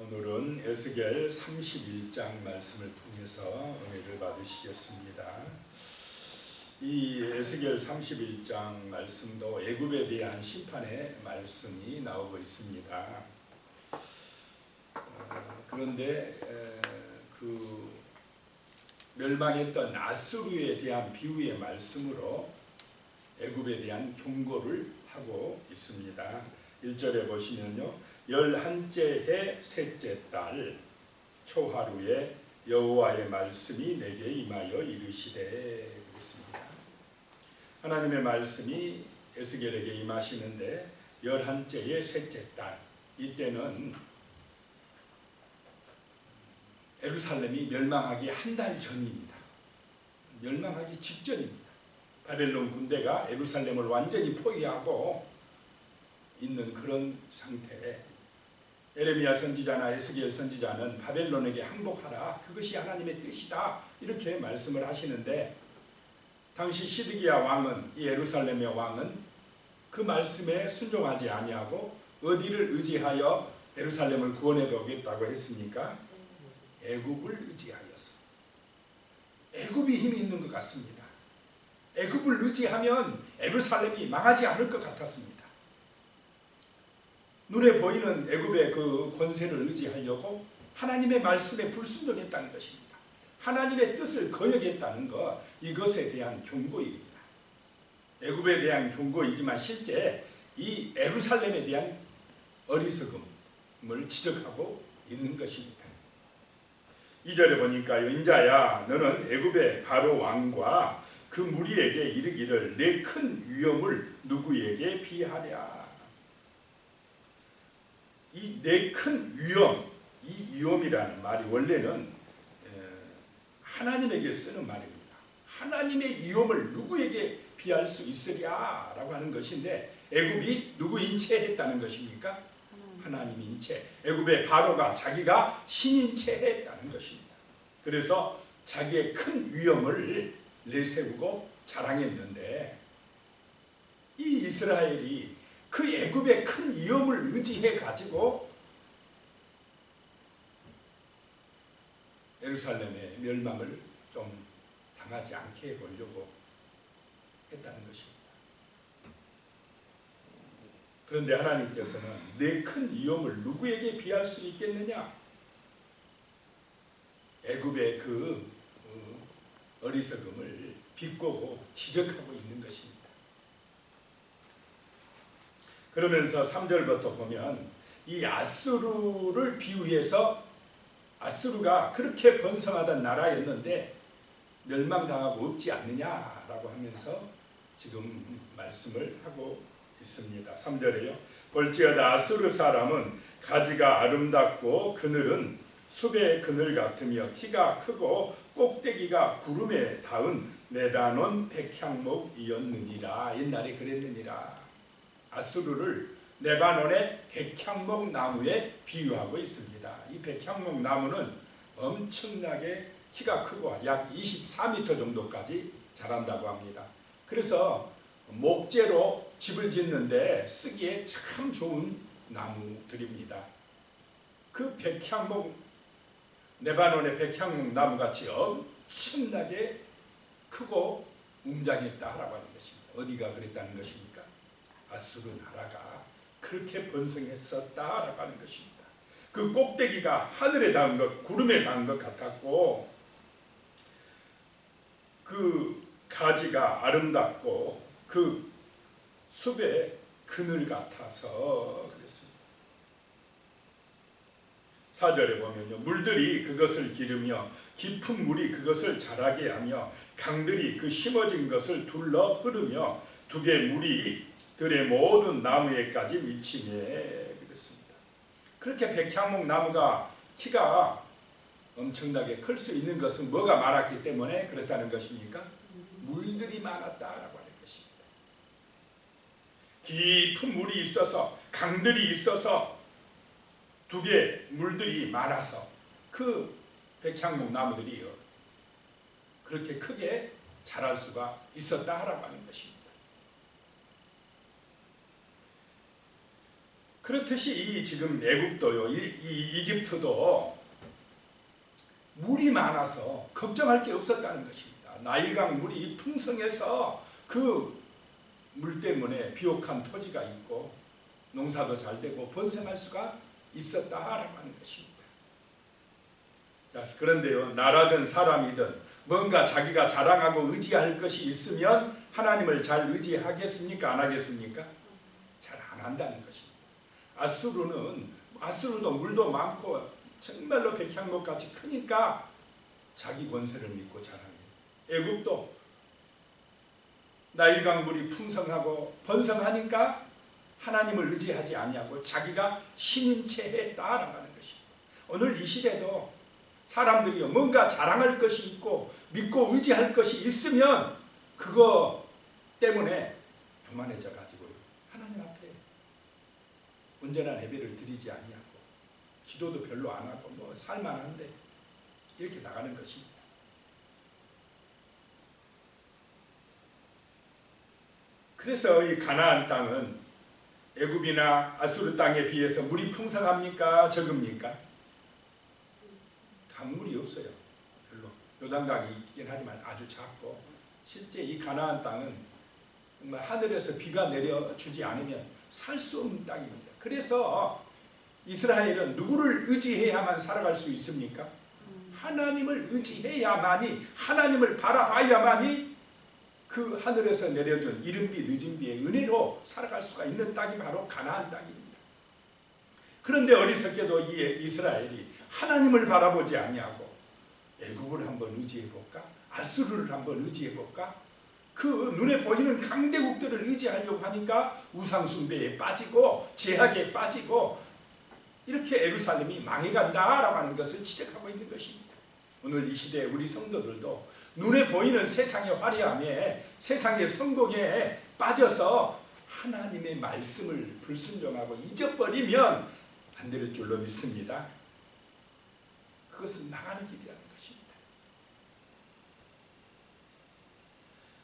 오늘은 에스겔 31장 말씀을 통해서 은혜를 받으시겠습니다. 이 에스겔 31장 말씀도 애굽에 대한 심판의 말씀이 나오고 있습니다. 그런데 그 멸망했던 아수르에 대한 비유의 말씀으로 애굽에 대한 경고를 하고 있습니다. 1절에 보시면요, 11째 해 셋째 달 초하루에 여호와의 말씀이 내게 임하여 이르시되, 그랬습니다. 하나님의 말씀이 에스겔에게 임하시는데 11째의 셋째 달, 이때는 예루살렘이 멸망하기 한 달 전입니다. 멸망하기 직전입니다. 바벨론 군대가 예루살렘을 완전히 포위하고 있는 그런 상태에 에레미야 선지자나 에스겔 선지자는 바벨론에게 항복하라, 그것이 하나님의 뜻이다, 이렇게 말씀을 하시는데, 당시 시드기야 왕은, 이 예루살렘의 왕은 그 말씀에 순종하지 아니하고 어디를 의지하여 예루살렘을 구원해 보겠다고 했습니까? 애굽을 의지하여서. 애굽이 힘이 있는 것 같습니다. 애굽을 의지하면 예루살렘이 망하지 않을 것 같았습니다. 눈에 보이는 애굽의 그 권세를 의지하려고 하나님의 말씀에 불순종했다는 것입니다. 하나님의 뜻을 거역했다는 것, 이것에 대한 경고입니다. 애굽에 대한 경고이지만 실제 이 예루살렘에 대한 어리석음을 지적하고 있는 것입니다. 2절에 보니까, 인자야, 너는 애굽의 바로 왕과 그 무리에게 이르기를, 내 큰 위엄을 누구에게 비하랴. 이 내 큰 위엄, 이 위엄이라는 말이 원래는 하나님에게 쓰는 말입니다. 하나님의 위엄을 누구에게 비할 수 있으랴 라고 하는 것인데, 애굽이 누구 인체했다는 것입니까? 하나님 인체. 애굽의 바로가 자기가 신인체했다는 것입니다. 그래서 자기의 큰 위엄을 내세우고 자랑했는데, 이 이스라엘이 그 애굽의 큰 위엄을 의지해 가지고 예루살렘의 멸망을 좀 당하지 않게 해보려고 했다는 것입니다. 그런데 하나님께서는 내 큰 위엄을 누구에게 비할 수 있겠느냐? 애굽의 그 어리석음을 비꼬고 지적하고 있는 것입니다. 그러면서 3절부터 보면 이 아수르를 비유해서, 아수르가 그렇게 번성하던 나라였는데 멸망당하고 없지 않느냐라고 하면서 지금 말씀을 하고 있습니다. 3절에요. 볼지어다 아수르 사람은 가지가 아름답고 그늘은 숲의 그늘 같으며 키가 크고 꼭대기가 구름에 닿은 레바논 백향목이었느니라. 옛날에 그랬느니라. 아수르를 레바논의 백향목 나무에 비유하고 있습니다. 이 백향목 나무는 엄청나게 키가 크고 약 24m 정도까지 자란다고 합니다. 그래서 목재로 집을 짓는데 쓰기에 참 좋은 나무들입니다. 그 백향목, 레바논의 백향목 나무같이 엄청나게 크고 웅장했다라고 하는 것입니다. 어디가 그랬다는 것입니까? 아수르 나라가 그렇게 번성했었다라고 하는 것입니다. 그 꼭대기가 하늘에 닿은 것, 구름에 닿은 것 같았고, 그 가지가 아름답고 그 숲의 그늘 같아서 그랬습니다. 4절에 보면요, 물들이 그것을 기르며 깊은 물이 그것을 자라게 하며 강들이 그 심어진 것을 둘러 흐르며 두 개의 물이 들의 모든 나무에까지 미치네, 그랬습니다. 그렇게 백향목 나무가 키가 엄청나게 클 수 있는 것은 뭐가 많았기 때문에 그렇다는 것입니까? 물들이 많았다라고 하는 것입니다. 깊은 물이 있어서, 강들이 있어서, 두 개의 물들이 많아서 그 백향목 나무들이 그렇게 크게 자랄 수가 있었다라고 하는 것입니다. 그렇듯이 이 지금 애굽도요, 이 이집트도 물이 많아서 걱정할 게 없었다는 것입니다. 나일강 물이 풍성해서 그 물 때문에 비옥한 토지가 있고 농사도 잘 되고 번성할 수가 있었다라고 하는 것입니다. 자, 그런데요, 나라든 사람이든 뭔가 자기가 자랑하고 의지할 것이 있으면 하나님을 잘 의지하겠습니까? 안 하겠습니까? 잘 안 한다는 것입니다. 아수르도 물도 많고 정말로 백향목같이 크니까 자기 권세를 믿고 자랑해요. 애굽도 나일강 물이 풍성하고 번성하니까 하나님을 의지하지 아니하고 자기가 신인 채 했다라고 하는 것입니다. 오늘 이 시대도 사람들이 뭔가 자랑할 것이 있고 믿고 의지할 것이 있으면 그거 때문에 교만해져 가지고 하나님 앞에 온전한 예배를 드리지 아니하고 기도도 별로 안 하고 뭐 살만한데 이렇게 나가는 것입니다. 그래서 이 가나안 땅은 애굽이나 아수르 땅에 비해서 물이 풍성합니까? 적습니까? 강물이 없어요. 별로. 요단강이 있긴 하지만 아주 작고 실제 이 가나안 땅은 정말 하늘에서 비가 내려주지 않으면 살 수 없는 땅입니다. 그래서 이스라엘은 누구를 의지해야만 살아갈 수 있습니까? 하나님을 의지해야만이, 하나님을 바라봐야만이 그 하늘에서 내려준 이른비 늦은 비의 은혜로 살아갈 수가 있는 땅이 바로 가나안 땅입니다. 그런데 어리석게도 이 이스라엘이 하나님을 바라보지 아니하고 애굽을 한번 의지해볼까? 아수르를 한번 의지해볼까? 그 눈에 보이는 강대국들을 의지하려고 하니까 우상숭배에 빠지고 제약에 빠지고 이렇게 예루살렘이 망해간다라고 하는 것을 지적하고 있는 것입니다. 오늘 이 시대에 우리 성도들도 눈에 보이는 세상의 화려함에 세상의 성공에 빠져서 하나님의 말씀을 불순종하고 잊어버리면 안 될 줄로 믿습니다. 그것은 나가는 길이라는 것입니다.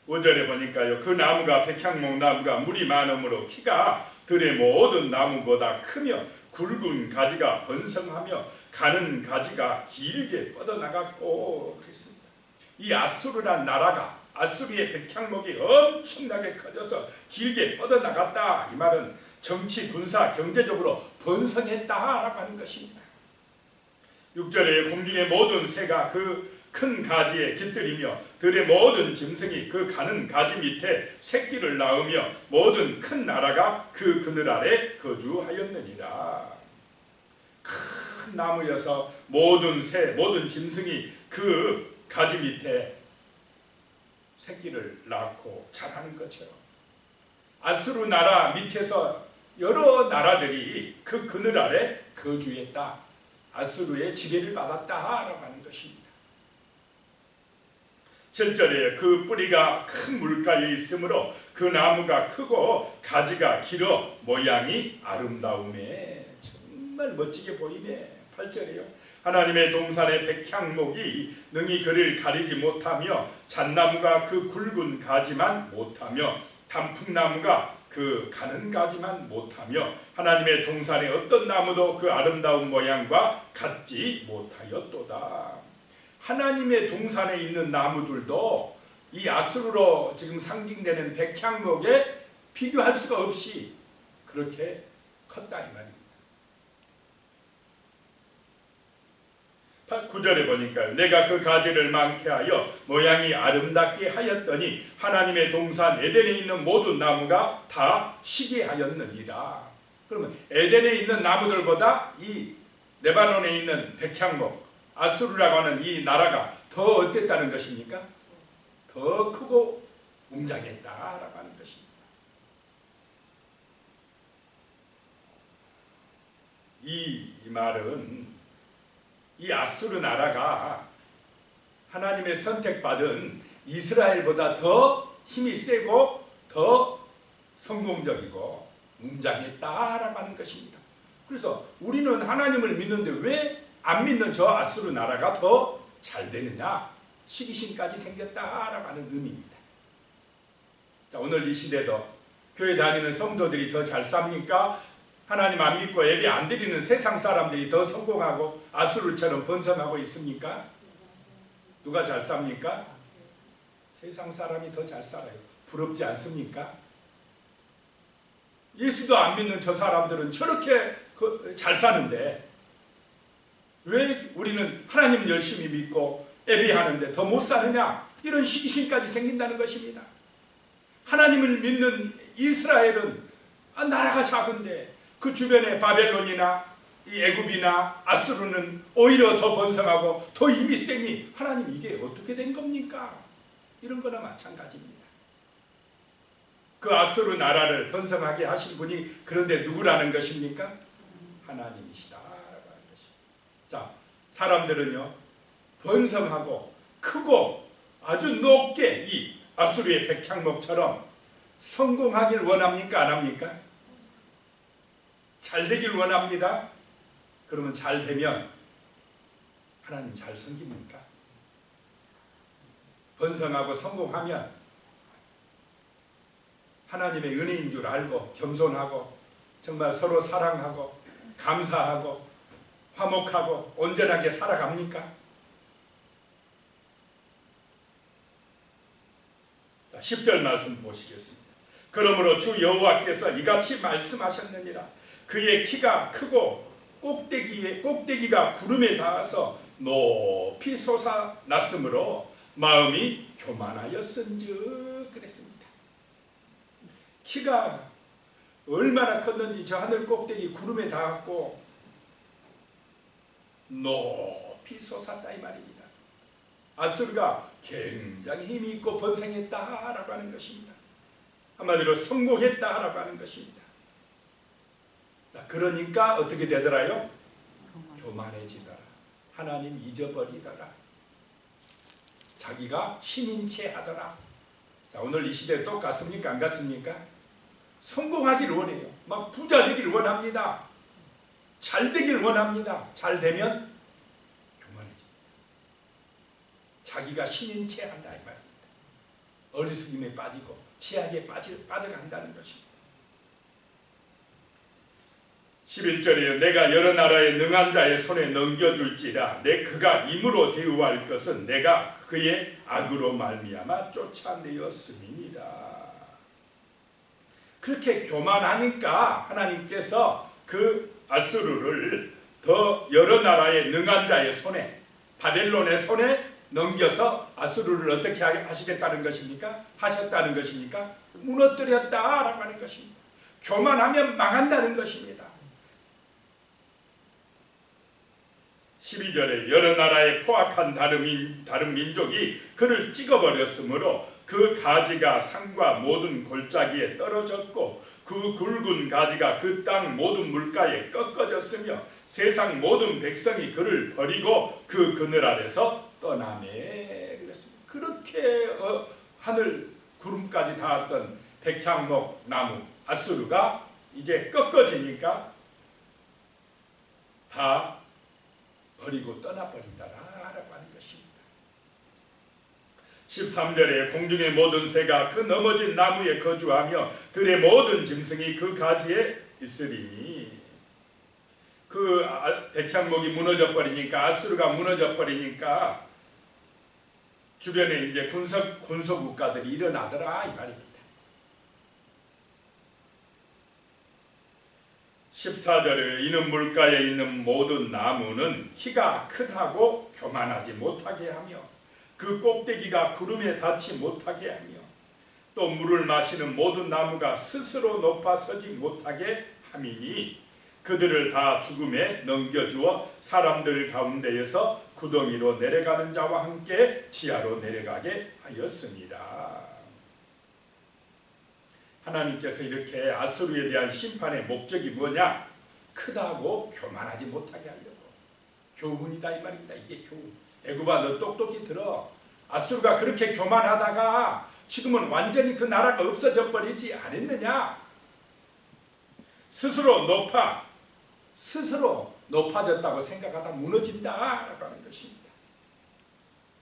5절에 보니까요, 그 나무가 백향목 나무가 물이 많으므로 키가 들의 모든 나무보다 크며 굵은 가지가 번성하며 가는 가지가 길게 뻗어나갔고 그랬습니다. 이 아수르란 나라가 아수르의 백향목이 엄청나게 커져서 길게 뻗어나갔다. 이 말은 정치, 군사, 경제적으로 번성했다라고 하는 것입니다. 6절에 공중의 모든 새가 그 큰 가지에 깃들이며 들의 모든 짐승이 그 가는 가지 밑에 새끼를 낳으며 모든 큰 나라가 그 그늘 아래 거주하였느니라. 큰 나무여서 모든 새, 모든 짐승이 그 가지 밑에 새끼를 낳고 자라는 것처럼 아수르 나라 밑에서 여러 나라들이 그 그늘 아래 거주했다. 아수르의 지배를 받았다라고 하는 것입니다. 7절에 그 뿌리가 큰 물가에 있으므로 그 나무가 크고 가지가 길어 모양이 아름다우매. 정말 멋지게 보이네. 8절에요. 하나님의 동산의 백향목이 능히 그를 가리지 못하며 잣나무가 그 굵은 가지만 못하며 단풍나무가 그 가는 가지만 못하며 하나님의 동산의 어떤 나무도 그 아름다운 모양과 같지 못하였도다. 하나님의 동산에 있는 나무들도 이 아수르로 지금 상징되는 백향목에 비교할 수가 없이 그렇게 컸다 이 말입니다. 9절에 보니까 내가 그 가지를 많게 하여 모양이 아름답게 하였더니 하나님의 동산 에덴에 있는 모든 나무가 다 시게 하였느니라. 그러면 에덴에 있는 나무들보다 이 레바논에 있는 백향목 아수르라고 하는 이 나라가 더 어땠다는 것입니까? 더 크고 웅장했다라고 하는 것입니다. 이 말은 이 아수르 나라가 하나님의 선택받은 이스라엘보다 더 힘이 세고 더 성공적이고 웅장했다라고 하는 것입니다. 그래서 우리는 하나님을 믿는데 왜 안 믿는 저 아수르 나라가 더 잘 되느냐? 시기심까지 생겼다라고 하는 의미입니다. 자, 오늘 이 시대도 교회 다니는 성도들이 더 잘 삽니까? 하나님 안 믿고 예배 안 드리는 세상 사람들이 더 성공하고 아수르처럼 번성하고 있습니까? 누가 잘 삽니까? 세상 사람이 더 잘 살아요. 부럽지 않습니까? 예수도 안 믿는 저 사람들은 저렇게 잘 사는데 왜 우리는 하나님 열심히 믿고 예배하는데 더 못 사느냐? 이런 시기심까지 생긴다는 것입니다. 하나님을 믿는 이스라엘은 나라가 작은데 그 주변에 바벨론이나 이 애굽이나 아수르는 오히려 더 번성하고 더 힘이 세니 하나님 이게 어떻게 된 겁니까? 이런 거나 마찬가지입니다. 그 아수르 나라를 번성하게 하신 분이 그런데 누구라는 것입니까? 하나님이시다라고 하는 것입니다. 자, 사람들은요 번성하고 크고 아주 높게 이 아수르의 백향목처럼 성공하길 원합니까? 안 합니까? 잘 되길 원합니다. 그러면 잘 되면 하나님 잘 섬깁니까? 번성하고 성공하면 하나님의 은혜인 줄 알고 겸손하고 정말 서로 사랑하고 감사하고 화목하고 온전하게 살아갑니까? 자, 10절 말씀 보시겠습니다. 그러므로 주 여호와께서 이같이 말씀하셨느니라. 그의 키가 크고 꼭대기가 구름에 닿아서 높이 솟아났으므로 마음이 교만하였은즉 그랬습니다. 키가 얼마나 컸는지 저 하늘 꼭대기 구름에 닿았고 높이 솟았다 이 말입니다. 아수르가 굉장히 힘이 있고 번성했다라고 하는 것입니다. 한마디로 성공했다라고 하는 것입니다. 자, 그러니까 어떻게 되더라요? 교만해지더라. 하나님 잊어버리더라. 자기가 신인 채 하더라. 자, 오늘 이 시대 똑같습니까? 안 같습니까? 성공하기를 원해요. 막 부자 되기를 원합니다. 잘 되기를 원합니다. 잘 되면 교만해집니다. 자기가 신인 채 한다 이 말입니다. 어리석임에 빠지고 치약에 빠져간다는 것입니다. 11절에 내가 여러 나라의 능한 자의 손에 넘겨줄지라 내 그가 임으로 대우할 것은 내가 그의 악으로 말미암아 쫓아내었음이니라. 그렇게 교만하니까 하나님께서 그 아수르를 더 여러 나라의 능한 자의 손에 바벨론의 손에 넘겨서 아수르를 어떻게 하시겠다는 것입니까? 하셨다는 것입니까? 무너뜨렸다라고 하는 것입니다. 교만하면 망한다는 것입니다. 12절에 여러 나라의 포악한 다른 민족이 그를 찍어버렸으므로 그 가지가 산과 모든 골짜기에 떨어졌고 그 굵은 가지가 그 땅 모든 물가에 꺾어졌으며 세상 모든 백성이 그를 버리고 그 그늘 아래서 떠나매. 그랬습니다. 그렇게 하늘 구름까지 닿았던 백향목 나무 아수르가 이제 꺾어지니까 다 버리고 떠나버린다라고 하는 것입니다. 13절에 공중의 모든 새가 그 넘어진 나무에 거주하며 들의 모든 짐승이 그 가지에 있으리니 그 백향목이 무너져 버리니까 아수르가 무너져 버리니까 주변에 이제 군소 국가들이 일어나더라 이 말입니다. 14절에 이는 물가에 있는 모든 나무는 키가 크다고 교만하지 못하게 하며 그 꼭대기가 구름에 닿지 못하게 하며 또 물을 마시는 모든 나무가 스스로 높아 서지 못하게 함이니 그들을 다 죽음에 넘겨주어 사람들 가운데에서 구덩이로 내려가는 자와 함께 지하로 내려가게 하였습니다. 하나님께서 이렇게 아수르에 대한 심판의 목적이 뭐냐? 크다고 교만하지 못하게 하려고. 교훈이다 이 말입니다. 이게 교훈. 애굽아 너 똑똑히 들어. 아수르가 그렇게 교만하다가 지금은 완전히 그 나라가 없어져 버리지 않았느냐? 스스로 높아졌다고 생각하다 무너진다라고 하는 것입니다.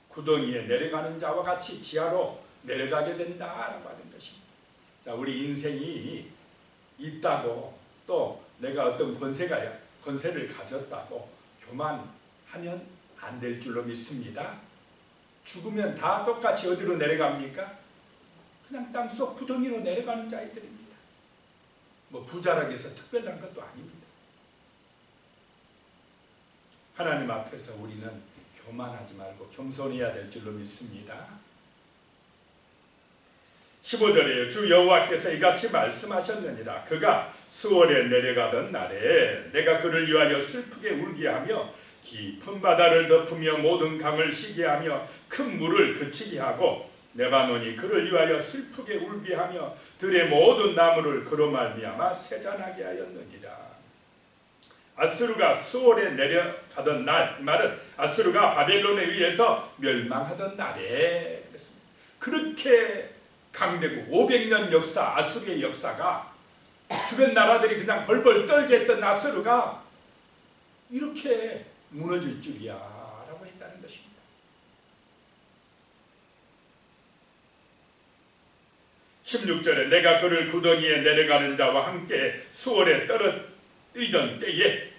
구덩이에 내려가는 자와 같이 지하로 내려가게 된다라고 하는 것입니다. 자, 우리 인생이 있다고 또 내가 어떤 권세를 가졌다고 교만하면 안 될 줄로 믿습니다. 죽으면 다 똑같이 어디로 내려갑니까? 그냥 땅속 구덩이로 내려가는 자들입니다. 뭐 부자라고 해서 특별한 것도 아닙니다. 하나님 앞에서 우리는 교만하지 말고 겸손해야 될 줄로 믿습니다. 15절에 주 여호와께서 이같이 말씀하셨느니라. 그가 스월에 내려가던 날에 내가 그를 위하여 슬프게 울게 하며 깊은 바다를 덮으며 모든 강을 쉬게 하며 큰 물을 그치게 하고 레바논이 그를 위하여 슬프게 울게 하며 들의 모든 나무를 그로 말미암아 세잔하게 하였느니라. 아수르가 스월에 내려가던 날, 이 말은 아수르가 바벨론에 의해서 멸망하던 날에 그랬습니다. 그렇게 강대국 500년 역사, 아수르의 역사가 주변 나라들이 그냥 벌벌 떨게 했던 아수르가 이렇게 무너질 줄이야 라고 했다는 것입니다. (16절에) 내가 그를 구덩이에 내려가는 자와 함께 수월에 떨어뜨리던 때에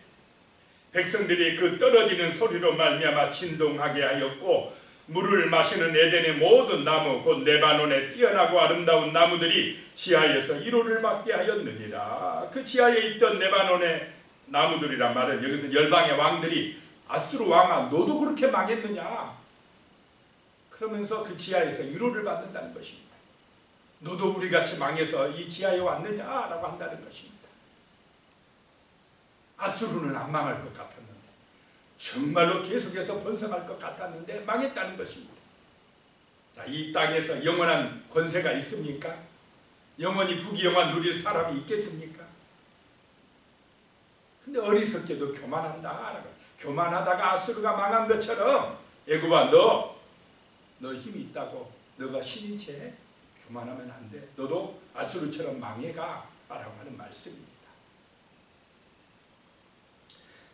백성들이 그 떨어지는 소리로 말미암아 진동하게 하였고 물을 마시는 에덴의 모든 나무 곧 레바논의 뛰어나고 아름다운 나무들이 지하에서 이로를 받게 하였느니라. 그 지하에 있던 레바논의 나무들이란 말은 여기서 열방의 왕들이 아수르 왕아 너도 그렇게 망했느냐 그러면서 그 지하에서 위로를 받는다는 것입니다. 너도 우리같이 망해서 이 지하에 왔느냐라고 한다는 것입니다. 아수르는 안 망할 것 같았는데 정말로 계속해서 번성할 것 같았는데 망했다는 것입니다. 자, 이 땅에서 영원한 권세가 있습니까? 영원히 부귀영화 누릴 사람이 있겠습니까? 근데 어리석게도 교만한다. 교만하다가 아수르가 망한 것처럼 애굽아 너 힘이 있다고 너가 신인 채 교만하면 안 돼. 너도 아수르처럼 망해가 라고 하는 말씀입니다.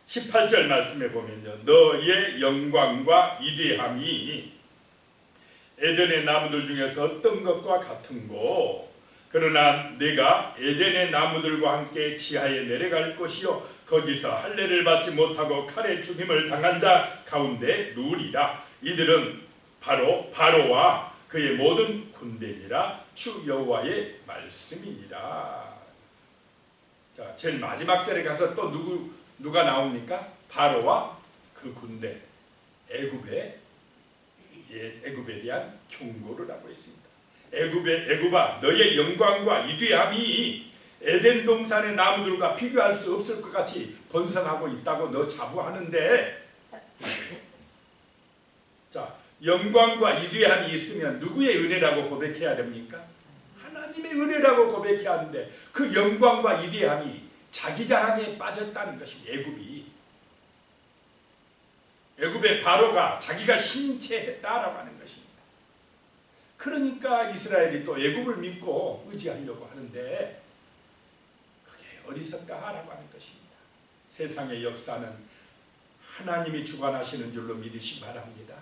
18절 말씀에 보면요. 너의 영광과 위대함이 에덴의 나무들 중에서 어떤 것과 같은고 그러나 내가 에덴의 나무들과 함께 지하에 내려갈 것이요 거기서 할례를 받지 못하고 칼에 죽임을 당한 자 가운데 누우리라. 이들은 바로 바로와 그의 모든 군대니라. 주 여호와의 말씀이니라. 자, 제일 마지막 절에 가서 또 누가 나옵니까? 바로와 그 군대, 애굽에 대한 경고를 하고 있습니다. 애굽아 너의 영광과 위대함이 에덴 동산의 나무들과 비교할 수 없을 것 같이 번성하고 있다고 너 자부하는데 자, 영광과 위대함이 있으면 누구의 은혜라고 고백해야 됩니까? 하나님의 은혜라고 고백해야 하는데 그 영광과 위대함이 자기 자랑에 빠졌다는 것입니다. 애굽의 바로가 자기가 신인 채 했다라고 하는 것입니다. 그러니까 이스라엘이 또 애굽을 믿고 의지하려고 하는데 그게 어리석다라고 하는 것입니다. 세상의 역사는 하나님이 주관하시는 줄로 믿으시 바랍니다.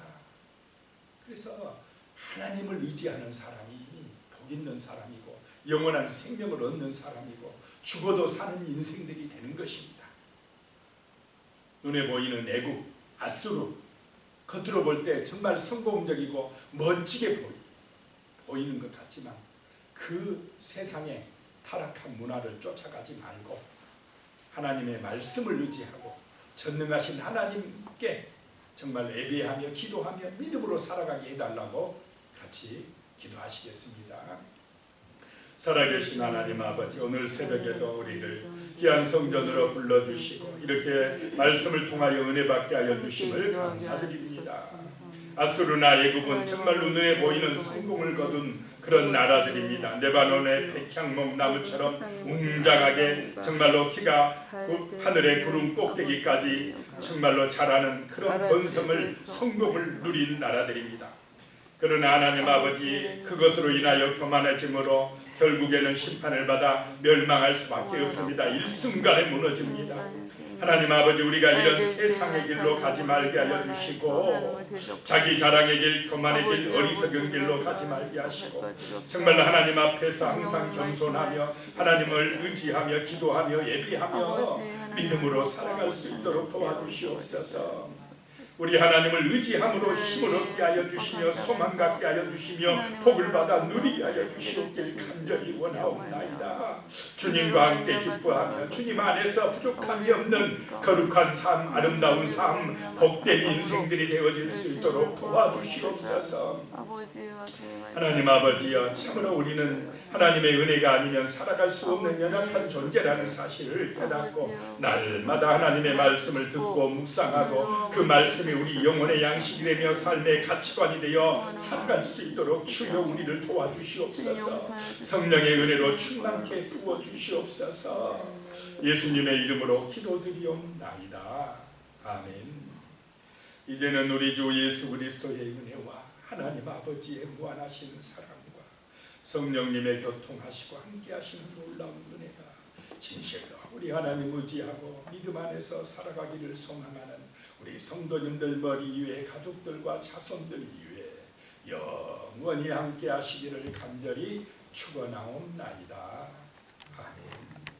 그래서 하나님을 의지하는 사람이 복 있는 사람이고 영원한 생명을 얻는 사람이고 죽어도 사는 인생들이 되는 것입니다. 눈에 보이는 애굽, 아수르 겉으로 볼 때 정말 성공적이고 멋지게 보이는 것 같지만 그 세상의 타락한 문화를 쫓아가지 말고 하나님의 말씀을 의지하고 전능하신 하나님께 정말 예배하며 기도하며 믿음으로 살아가게 해달라고 같이 기도하시겠습니다. 살아계신 하나님 아버지, 오늘 새벽에도 우리를 귀한 성전으로 불러주시고 이렇게 말씀을 통하여 은혜 받게 하여 주심을 감사드립니다. 아수르나 애굽은 정말로 눈에 보이는 성공을 거둔 그런 나라들입니다. 레바논의 백향목 나무처럼 웅장하게 정말로 키가 하늘의 구름 꼭대기까지 정말로 자라는 그런 번성을 성공을 누린 나라들입니다. 그러나 하나님 아버지, 그것으로 인하여 교만해짐으로 결국에는 심판을 받아 멸망할 수밖에 없습니다. 일순간에 무너집니다. 하나님 아버지, 우리가 이런 세상의 길로 가지 말게 하여 주시고 자기 자랑의 길, 교만의 길, 어리석은 길로 가지 말게 하시고 정말로 하나님 앞에서 항상 겸손하며 하나님을 의지하며 기도하며 예비하며 믿음으로 살아갈 수 있도록 도와주시옵소서. 우리 하나님을 의지함으로 힘을 얻게 하여 주시며 소망 갖게 하여 주시며 복을 받아 누리게 하여 주시옵길 간절히 원하옵나이다. 주님과 함께 기뻐하며 주님 안에서 부족함이 없는 거룩한 삶, 아름다운 삶, 복된 인생들이 되어질 수 있도록 도와주시옵소서. 하나님 아버지여, 참으로 우리는 하나님의 은혜가 아니면 살아갈 수 없는 연약한 존재라는 사실을 깨닫고 날마다 하나님의 말씀을 듣고 묵상하고 그 말씀이 우리 영혼의 양식이 되며 삶의 가치관이 되어 살아갈 수 있도록 주여 우리를 도와주시옵소서. 성령의 은혜로 충만케 부어주시옵소서. 예수님의 이름으로 기도드리옵나이다. 아멘. 이제는 우리 주 예수 그리스도의 은혜와 하나님 아버지의 무한하신 사랑과 성령님의 교통하시고 함께하시는 놀라운 은혜가 진실로 우리 하나님 의지하고 믿음 안에서 살아가기를 소망하는 우리 성도님들 머리 위에 가족들과 자손들 위에 영원히 함께하시기를 간절히 축원하옵나이다. 아멘.